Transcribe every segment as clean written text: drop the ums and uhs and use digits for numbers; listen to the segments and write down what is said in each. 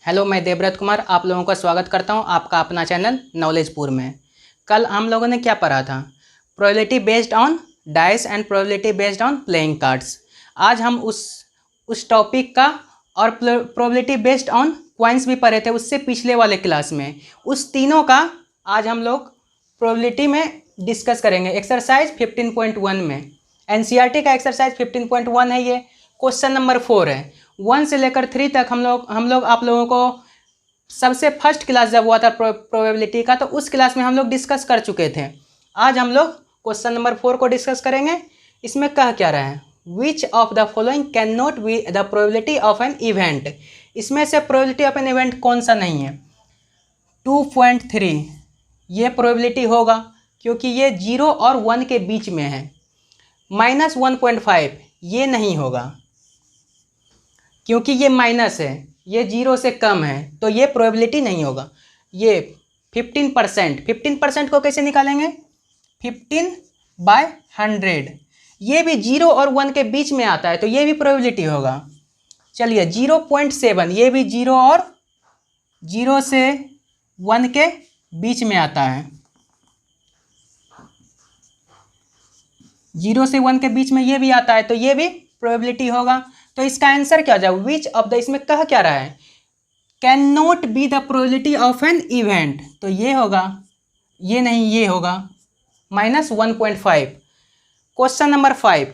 Hello, मैं देवव्रत कुमार आप लोगों का स्वागत करता हूं आपका अपना चैनल नॉलेजपुर में। कल हम लोगों ने क्या पढ़ा था? Probability based on dice and probability based on playing cards. आज हम उस टॉपिक का और प्रोबेबिलिटी बेस्ड ऑन क्वाइंस भी पढ़े थे उससे पिछले वाले क्लास में। उस तीनों का आज हम लोग प्रोबेबिलिटी में डिस्कस करेंगे। एक्सरसाइज 15.1 में एनसीईआरटी का एक्सरसाइज 15.1 है। ये क्वेश्चन नंबर 4 है। 1 से लेकर 3 तक हम लोग आप लोगों को सबसे फर्स्ट क्लास जब हुआ था प्रोबेबिलिटी का, तो उस क्लास में हम लोग डिस्कस कर चुके थे। आज हम लोग क्वेश्चन नंबर 4 को डिस्कस करेंगे। इसमें कह क्या रहा है? Which of the following can not be the probability of an event. इसमें से प्रोबेबिलिटी ऑफ एन इवेंट कौन सा नहीं है? 2.3 ये प्रोबेबिलिटी होगा क्योंकि ये 0 और 1 के बीच में है। -1.5 ये नहीं होगा क्योंकि ये माइनस है, ये 0 से कम है, तो ये प्रोबेबिलिटी नहीं होगा। ये 15% को कैसे निकालेंगे? 15/100 ये भी 0 और 1 के बीच में आता है, तो ये भी प्रोबेबिलिटी होगा। चलिए 0.7 ये भी 0 और 0 से 1 के बीच में आता है। 0 से 1 के बीच में ये भी आता है, तो ये भी प्रोबेबिलिटी होगा। तो इसका आंसर क्या हो जाएगा? विच ऑफ द, इसमें कह क्या रहा है? Can not be the probability of an event, तो ये होगा, ये नहीं, ये होगा -1.5। Question number 5,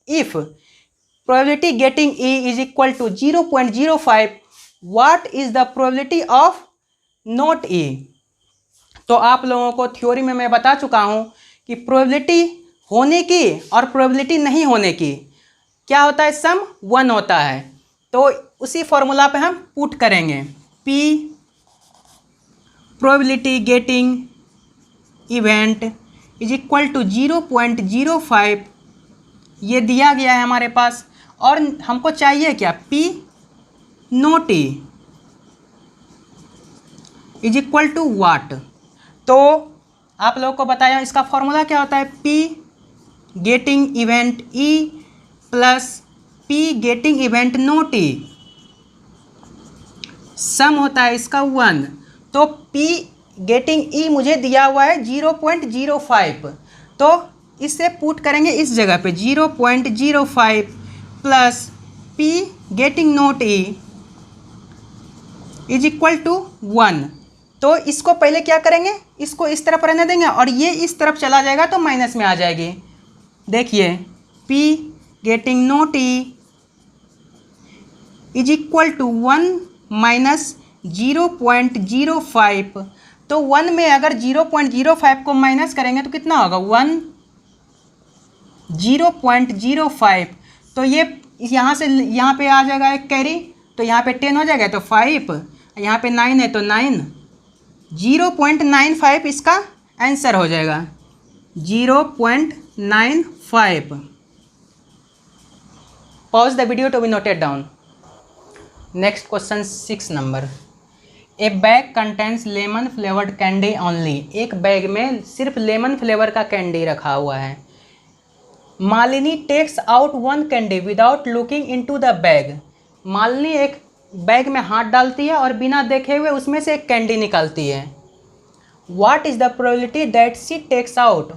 if probability getting E is equal to 0.05 what is the probability of not E। तो आप लोगों को थ्योरी में मैं बता चुका हूं कि प्रोबेबिलिटी होने की और प्रोबेबिलिटी नहीं होने की क्या होता है? सम 1 होता है। तो उसी फॉर्मूला पे हम पुट करेंगे। P probability getting event is equal to 0.05 ये दिया गया है हमारे पास, और हमको चाहिए क्या? P not E is equal to what. तो आप लोगों को बताया इसका फॉर्मूला क्या होता है? P getting event E plus P getting event not E, सम होता है इसका 1। तो P गेटिंग E मुझे दिया हुआ है 0.05, तो इससे पुट करेंगे इस जगह पे 0.05 plus P getting not E is equal to 1। तो इसको पहले क्या करेंगे? इसको इस तरफ रहने देंगे और ये इस तरफ चला जाएगा तो माइनस में आ जाएगी। देखिए P getting not E is equal to 1 minus 0.05। तो 1 में अगर 0.05 को माइनस करेंगे तो कितना होगा? 0.05। तो ये यहाँ से यहाँ पे आ जाएगा एक कैरी, तो यहाँ पे 10 हो जाएगा, तो 5, यहाँ पे 9 है तो 9, 0.95 इसका आंसर हो जाएगा। 0.95। Pause the video to be noted down. Next question 6 number, a bag contains lemon flavoured candy only. एक बैग में सिर्फ लेमन फ्लेवर का कैंडी रखा हुआ है। Malini takes out 1 candy without looking into the bag. Malini एक बैग में हाथ डालती है और बिना देखे हुए उसमें से एक कैंडी निकालती है। What is the probability that she takes out.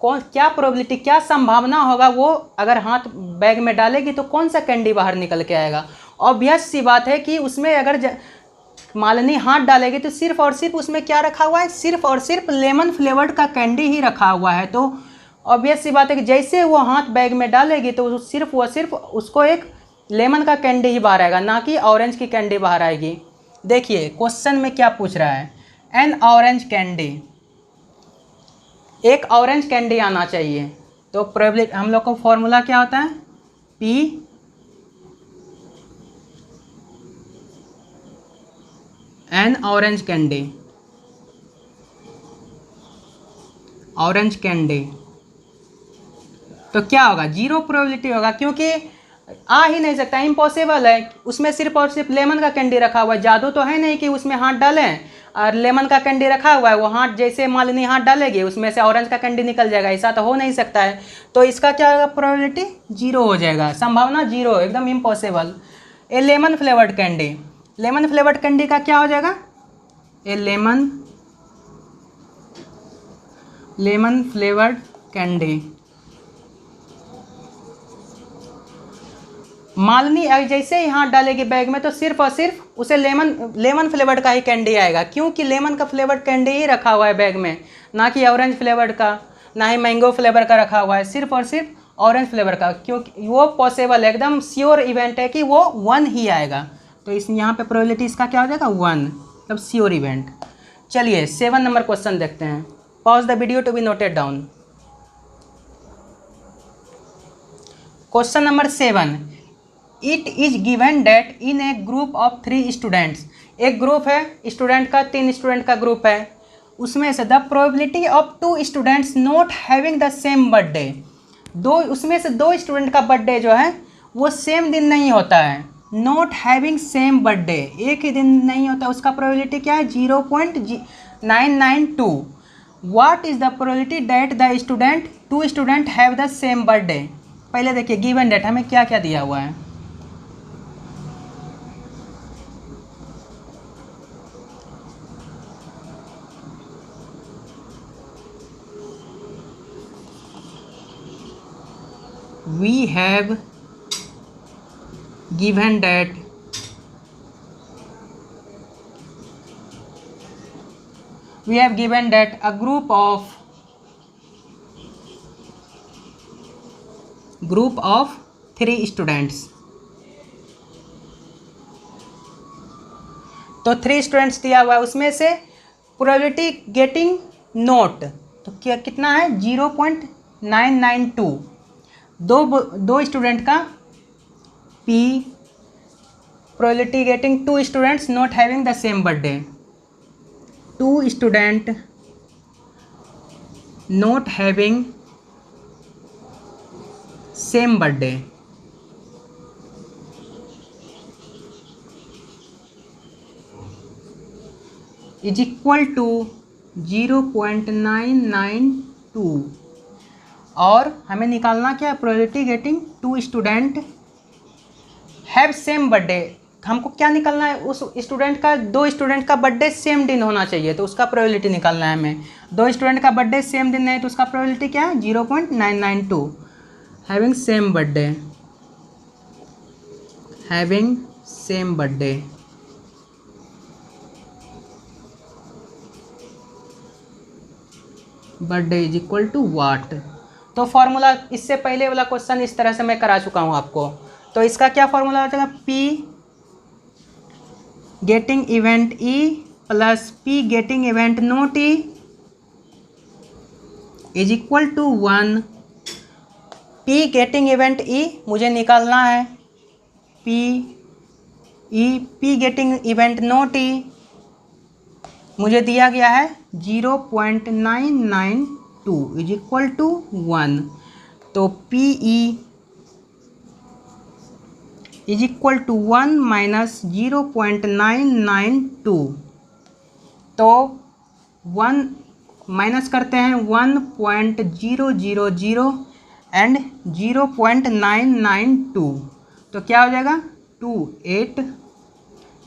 क्या प्रोबेबिलिटी, क्या संभावना होगा वो अगर हाथ बैग में डालेगी तो कौन सा कैंडी बाहर निकल के आएगा? ऑब्वियस सी बात है कि उसमें अगर मालिनी हाथ डालेगी तो सिर्फ और सिर्फ उसमें क्या रखा हुआ है? सिर्फ और सिर्फ लेमन फ्लेवर्ड का कैंडी ही रखा हुआ है। तो ऑब्वियस सी बात है कि जैसे वो हाथ बैग में डालेगी तो सिर्फ उसको एक लेमन का कैंडी ही बाहर आएगा, ना कि ऑरेंज की कैंडी बाहर आएगी। देखिए क्वेश्चन में क्या पूछ रहा है? एन ऑरेंज कैंडी, एक ऑरेंज कैंडी आना चाहिए। तो प्रोबेबिलिटी हम लोग को फॉर्मूला क्या होता है? P N orange candy, orange candy, तो क्या होगा? 0 प्रोबेबिलिटी होगा क्योंकि आ ही नहीं सकता, इम्पॉसिबल है। उसमें सिर्फ और सिर्फ लेमन का कैंडी रखा हुआ है। जादू तो है नहीं कि उसमें हाथ डालें और लेमन का कैंडी रखा हुआ है, वो हाथ जैसे मालिनी हाथ डालेगी उसमें से ऑरेंज का कैंडी निकल जाएगा, ऐसा तो हो नहीं सकता है। तो इसका क्या होगा? प्रोबेबिलिटी 0 हो जाएगा, संभावना 0, एकदम impossible. A lemon flavoured candy, lemon flavoured candy का क्या हो जाएगा, a lemon flavoured candy. Malini जैसे ही हाथ डालेगी बैग में तो सिर्फ और सिर्फ उसे लेमन फ्लेवर्ड का ही कैंडी आएगा, क्योंकि लेमन का फ्लेवर्ड कैंडी ही रखा हुआ है बैग में, ना कि ऑरेंज फ्लेवर्ड का, ना ही मैंगो फ्लेवर का रखा हुआ है, सिर्फ और सिर्फ ऑरेंज फ्लेवर का, क्योंकि वो पॉसिबल है, एकदम श्योर इवेंट है कि वो 1 ही आएगा। तो इस यहाँ पे प्रोबेबिलिटी इसका क्या हो जाएगा 1, मतलब श्योर इवेंट। चलिए 7 नंबर क्वेश्चन देखते हैं। Pause the video to be noted down. Question number 7, it is given that in a group of 3 students. एक ग्रुप है स्टूडेंट का, 3 स्टूडेंट का ग्रुप है, उसमें से the probability of 2 students not having the same birthday, उसमें से 2 student का बर्थडे जो है वो सेम दिन नहीं होता है। नॉट हैविंग सेम बर्थडे, एक ही दिन नहीं होता, उसका प्रोबेबिलिटी क्या है 0.992। What is the probability that the student 2 student have the same birthday. पहले देखिए गिवन डेट हमें क्या क्या दिया हुआ है। We have given that a group of 3 students. तो 3 स्टूडेंट्स दिया हुआ है, उसमें से प्रोबेबिलिटी गेटिंग नोट तो क्या कितना है 0.992। दो स्टूडेंट का P, probability getting 2 students not having the same birthday, 2 student not having same birthday is equal to 0.992। और हमें निकालना क्या है probability getting 2 student have same birthday. हमको क्या निकालना है, उस स्टूडेंट का 2 स्टूडेंट का बर्थडे सेम दिन होना चाहिए, तो उसका प्रोबेबिलिटी निकालना है हमें। 2 स्टूडेंट का बर्थडे सेम दिन है तो उसका प्रोबेबिलिटी क्या है 0.992। Having same birthday, having same birthday birthday is equal to what. तो फॉर्मूला इससे पहले वाला क्वेश्चन इस तरह से मैं करा चुका हूँ आपको। तो इसका क्या फॉर्मूला हो जाएगा, P getting event E plus P getting event not E is equal to 1। P getting event E मुझे निकालना है, P getting event not E मुझे दिया गया है 0.992 इज इक्वल टू 1। तो PE is equal to 1 minus 0.992। तो 1 माइनस करते हैं 1.000 एंड 0.992, तो क्या हो जाएगा 28।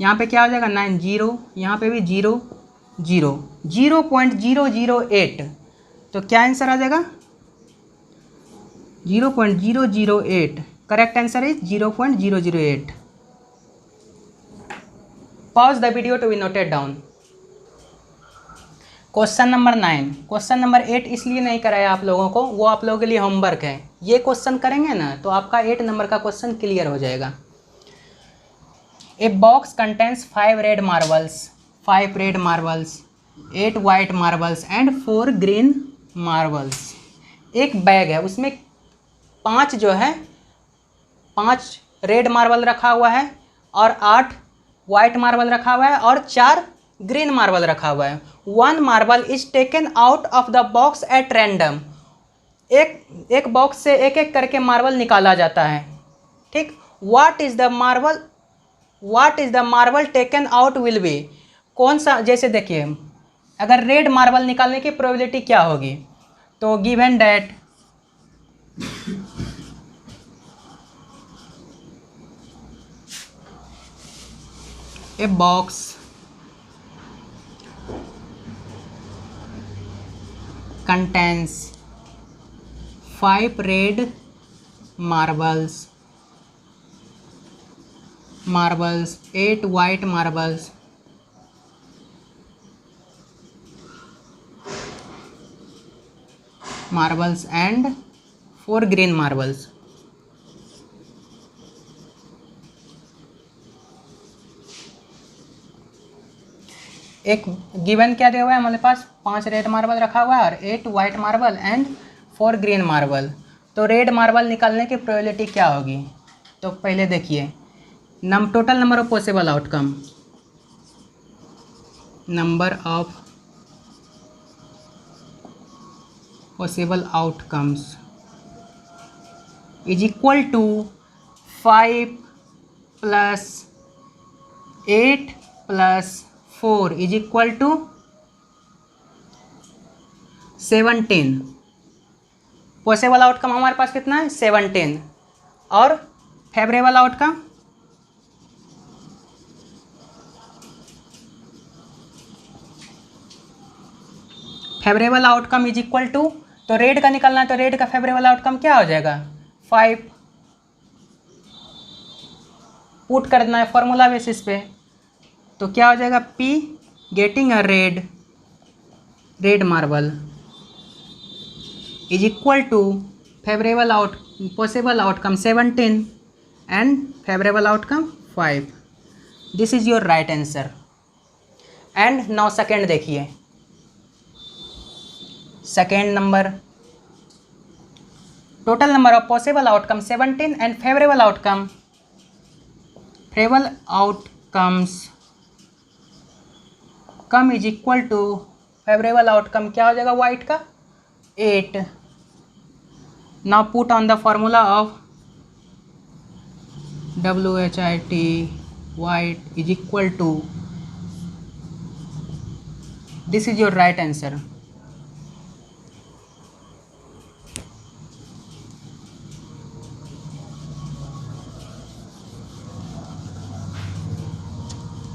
यहाँ पे क्या हो जाएगा 90, यहाँ पे भी 0.008। तो क्या आंसर आ जाएगा 0.008। Correct answer is 0.008। Pause the video to be noted down. Question number 9। Question number 8 इसलिए नहीं कराया आप लोगों को, वो आप लोगों के लिए होमवर्क है। ये क्वेश्चन करेंगे ना तो आपका 8 नंबर का क्वेश्चन क्लियर हो जाएगा। A box contains 5 red marbles, 5 red marbles, 8 white marbles and 4 green marbles. एक बैग है, उसमें 5 जो है 5 रेड मार्बल रखा हुआ है और 8 वाइट मार्बल रखा हुआ है और 4 ग्रीन मार्बल रखा हुआ है। 1 marble is taken out of the box at random. एक बॉक्स से एक एक करके मार्बल निकाला जाता है, ठीक। What is the marble taken out will be. कौन सा, जैसे देखिए अगर रेड मार्बल निकालने की प्रोबेबिलिटी क्या होगी, तो given that a box contains 5 red marbles, 8 white marbles, and 4 green marbles. एक गिवन क्या दिया हुआ है हमारे पास, 5 रेड मार्बल रखा हुआ है और 8 white marble and 4 green marble. तो रेड मार्बल निकालने की प्रोबेबिलिटी क्या होगी? तो पहले देखिए total number of possible outcome, number of possible outcomes is equal to 5 + 8 + 4 is equal to 17। Possible outcome हमारे पास कितना है? 17। और favourable outcome is equal to, तो रेड का निकालना है तो रेड का फेवरेबल आउटकम क्या हो जाएगा? 5 पुट कर देना है फॉर्मूला बेसिस पे, तो क्या हो जाएगा? P getting a red marble is equal to possible outcome 17 and favourable outcome 5। This is your right answer. And now second देखिए, second number, total number of possible outcome 17 and favourable outcomes come is equal to favourable outcome क्या हो जाएगा? White का 8। Now put on the formula of WHIT white is equal to, this is your right answer.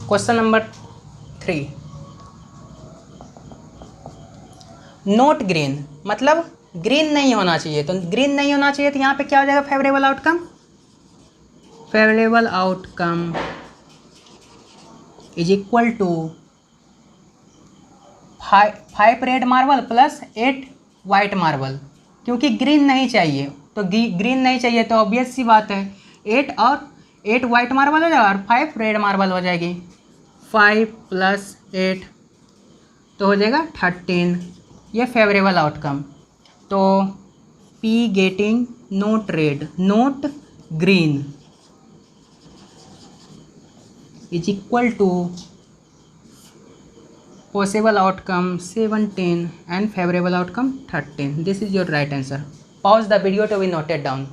Question number 3, note green, मतलब green नहीं होना चाहिए। तो green नहीं होना चाहिए तो यहाँ पे क्या हो जाएगा? Favourable outcome is equal to 5 red marble + 8 white marble, क्योंकि ग्रीन नहीं चाहिए। तो ग्रीन नहीं चाहिए तो ऑब्वियस सी बात है 8 वाइट मार्बल हो जाएगा और 5 रेड मार्बल हो जाएगी। 5 + 8 तो हो जाएगा 13, ये फेवरेबल आउटकम। तो P getting not red not green is equal to possible outcome 17 and favourable outcome 13। This is your right answer. Pause the video to be noted down.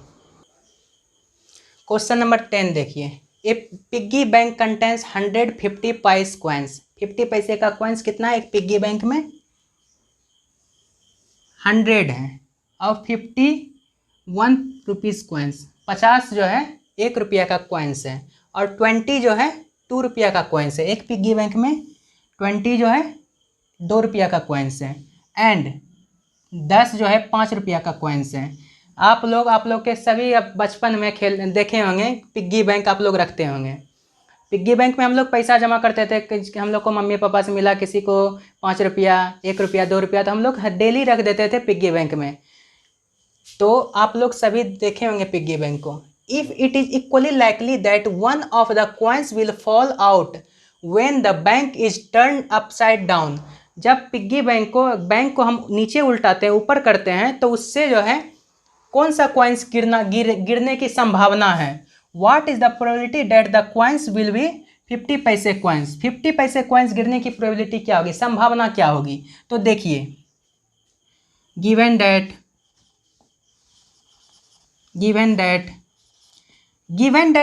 Question number 10 देखिए, a piggy bank contains 150 paise coins. 50 पैसे का coins कितना है एक piggy bank में? 100 है और 51 rupees coins, 50 जो है 1 रुपया का कॉइन्स है और 20 जो है 2 रुपया का कॉइन्स है। एक पिग्गी बैंक में 20 जो है 2 रुपया का कॉइन्स है एंड 10 जो है 5 रुपया का कॉइन्स है। आप लोग के सभी अब बचपन में देखे होंगे पिग्गी बैंक आप लोग रखते होंगे। पिग्गी बैंक में हम लोग पैसा जमा करते थे कि हम लोग को मम्मी पापा से मिला, किसी को 5 रुपया 1 रुपया 2 रुपया, तो हम लोग डेली रख देते थे पिग्गी बैंक में। तो आप लोग सभी देखे होंगे पिग्गी बैंक को। If it is equally likely that one of the coins will fall out when the bank is turn upside down. जब पिग्गी बैंक को हम नीचे उल्टाते हैं, ऊपर करते हैं, तो उससे जो है कौन सा कॉइन्स गिरने की संभावना है? What is the probability that the coins will be 50 पैसे कॉइन्स। 50 पैसे कॉइन्स गिरने की प्रोबेबिलिटी क्या होगी, संभावना क्या होगी? तो देखिए, गिवन दैट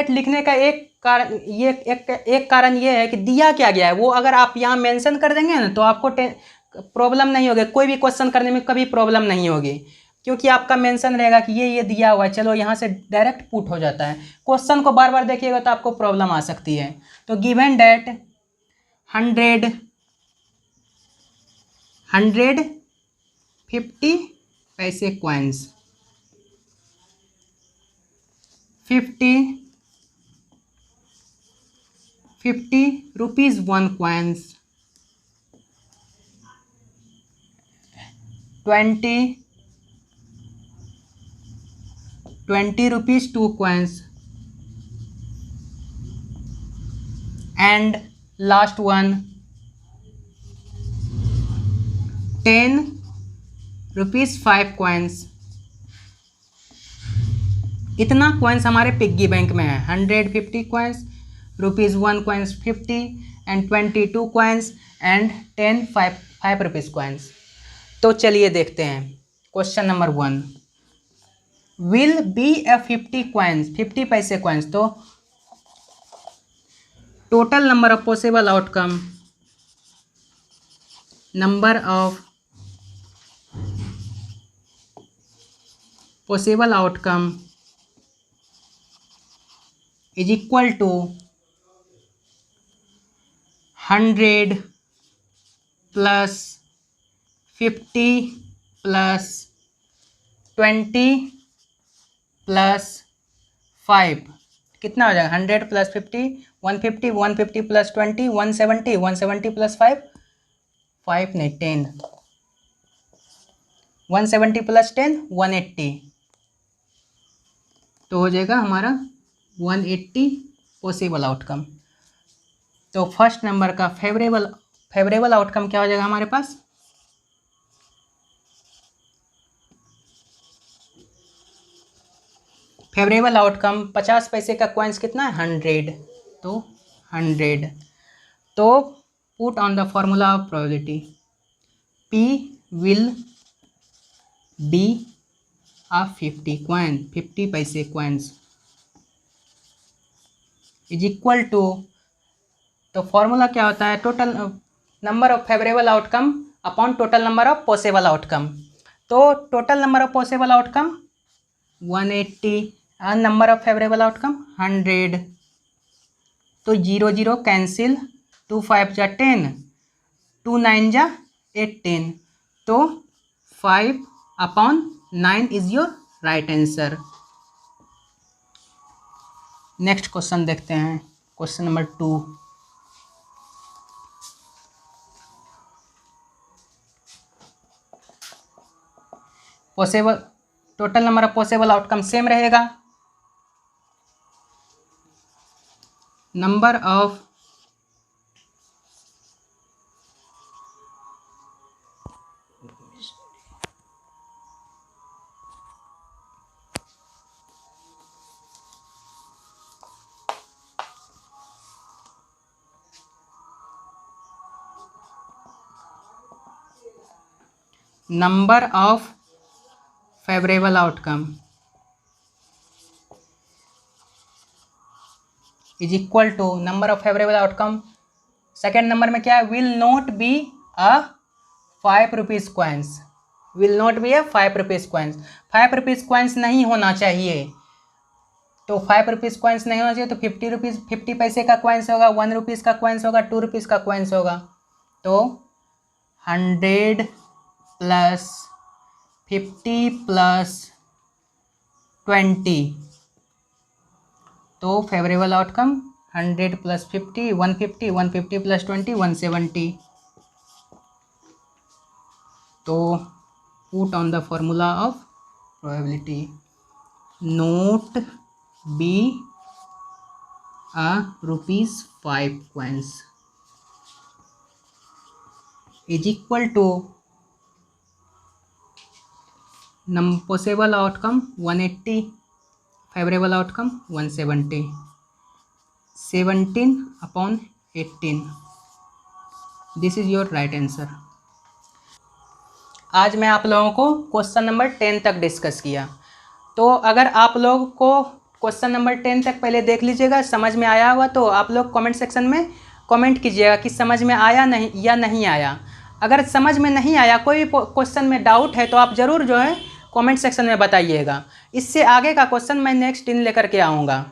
लिखने का एक कारण ये है कि दिया क्या गया है वो अगर आप यहाँ मेंशन कर देंगे ना तो आपको प्रॉब्लम नहीं होगी, कोई भी क्वेश्चन करने में कभी प्रॉब्लम नहीं होगी। क्योंकि आपका मेंशन रहेगा कि ये दिया हुआ है, चलो यहाँ से डायरेक्ट पुट हो जाता है। क्वेश्चन को बार बार देखिएगा तो आपको प्रॉब्लम आ सकती है। तो गिवन डेट 150 पैसे coins, 50 rupees 1 coins, 20 rupees 2 coins, and last one 10 rupees 5 coins। इतना कॉइन्स हमारे पिग्गी बैंक में है। 150 coins, rupees 1 coins 50 and 22 coins and 10 5 rupees coins। तो चलिए देखते हैं question number 1। Will be a 50 coins, 50 पैसे कॉइन्स। तो total number of possible outcome, number of possible outcome is equal to 100 plus 50 plus 20 plus 5। कितना हो जाएगा? 100 प्लस 50 150, 150 प्लस 20 170, 170 प्लस 5 नहीं 10, 170 प्लस 10 180। तो हो जाएगा हमारा 180 पॉसिबल आउटकम। तो फर्स्ट नंबर का फेवरेबल आउटकम क्या हो जाएगा हमारे पास? फेवरेबल आउटकम 50 पैसे का कॉइन्स कितना है? 100। तो 100। तो put on the formula of probability, P will be a 50 पैसे कॉइन्स इज इक्वल टू, तो फॉर्मूला क्या होता है? Total number of favourable outcome upon total number of possible outcome. तो total number of possible outcome 180 और number of favourable outcome 100। तो 0 0 cancel, 2 5 जा 10, 2 9 जा 18। तो 5/9 is your right answer. Next question देखते हैं, question number 2। Possible total number of possible outcome same रहेगा। Number of favourable outcome is equal to number of favourable outcome. Second number में क्या है? Will not be a 5 rupees coins, will not be a 5 rupees coins. 5 rupees coins नहीं होना चाहिए। तो 5 rupees coins नहीं होना चाहिए। तो 50 पैसे का कॉइन्स होगा, 1 रुपीज़ का कॉइन्स होगा, 2 रुपीज़ का कॉइन्स होगा। तो 100 प्लस 50 प्लस 20, तो फेवरेबल आउटकम 100 प्लस 50 150, 150 प्लस 20 170। तो put on the formula of probability, not be a ₹5 coins is equal to possible outcome 180, favourable outcome 170, 17/18। This is your right answer. आज मैं आप लोगों को क्वेश्चन नंबर 10 तक डिस्कस किया। तो अगर आप लोग को क्वेश्चन नंबर 10 तक पहले देख लीजिएगा, समझ में आया हुआ तो आप लोग कमेंट सेक्शन में कमेंट कीजिएगा कि समझ में आया नहीं या नहीं आया। अगर समझ में नहीं आया, कोई भी क्वेश्चन में डाउट है, तो आप ज़रूर जो है कमेंट सेक्शन में बताइएगा। इससे आगे का क्वेश्चन मैं नेक्स्ट दिन लेकर के आऊँगा।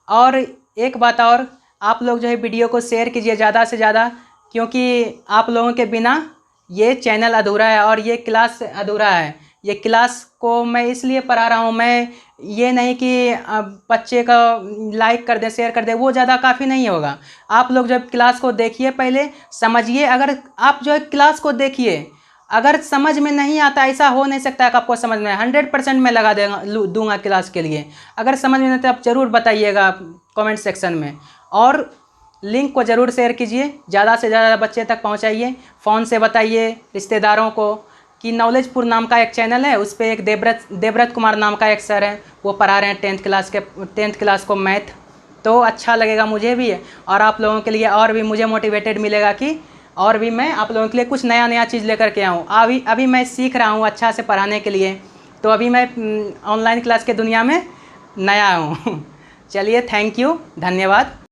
और एक बात और, आप लोग जो है वीडियो को शेयर कीजिए ज़्यादा से ज़्यादा, क्योंकि आप लोगों के बिना ये चैनल अधूरा है और ये क्लास अधूरा है। ये क्लास को मैं इसलिए पढ़ा रहा हूँ, मैं ये नहीं कि बच्चे का लाइक कर दे, शेयर कर दे, वो ज़्यादा काफ़ी नहीं होगा। आप लोग जब क्लास को देखिए, पहले समझिए। अगर आप जो है क्लास को देखिए, अगर समझ में नहीं आता, ऐसा हो नहीं सकता है कि आपको समझ में 100% मैं लगा दूंगा क्लास के लिए। अगर समझ में नहीं आता आप ज़रूर बताइएगा कमेंट सेक्शन में। और लिंक को ज़रूर शेयर कीजिए, ज़्यादा से ज़्यादा बच्चे तक पहुंचाइए। फ़ोन से बताइए रिश्तेदारों को कि नॉलेजपुर नाम का एक चैनल है, उस पर एक देवव्रत कुमार नाम का एक सर है, वो पढ़ा रहे हैं 10th क्लास को मैथ। तो अच्छा लगेगा मुझे भी, और आप लोगों के लिए और भी मुझे मोटिवेटेड मिलेगा कि और भी मैं आप लोगों के लिए कुछ नया चीज़ लेकर के आऊँ। अभी मैं सीख रहा हूँ अच्छा से पढ़ाने के लिए, तो अभी मैं ऑनलाइन क्लास के दुनिया में नया हूँ। चलिए, थैंक यू, धन्यवाद।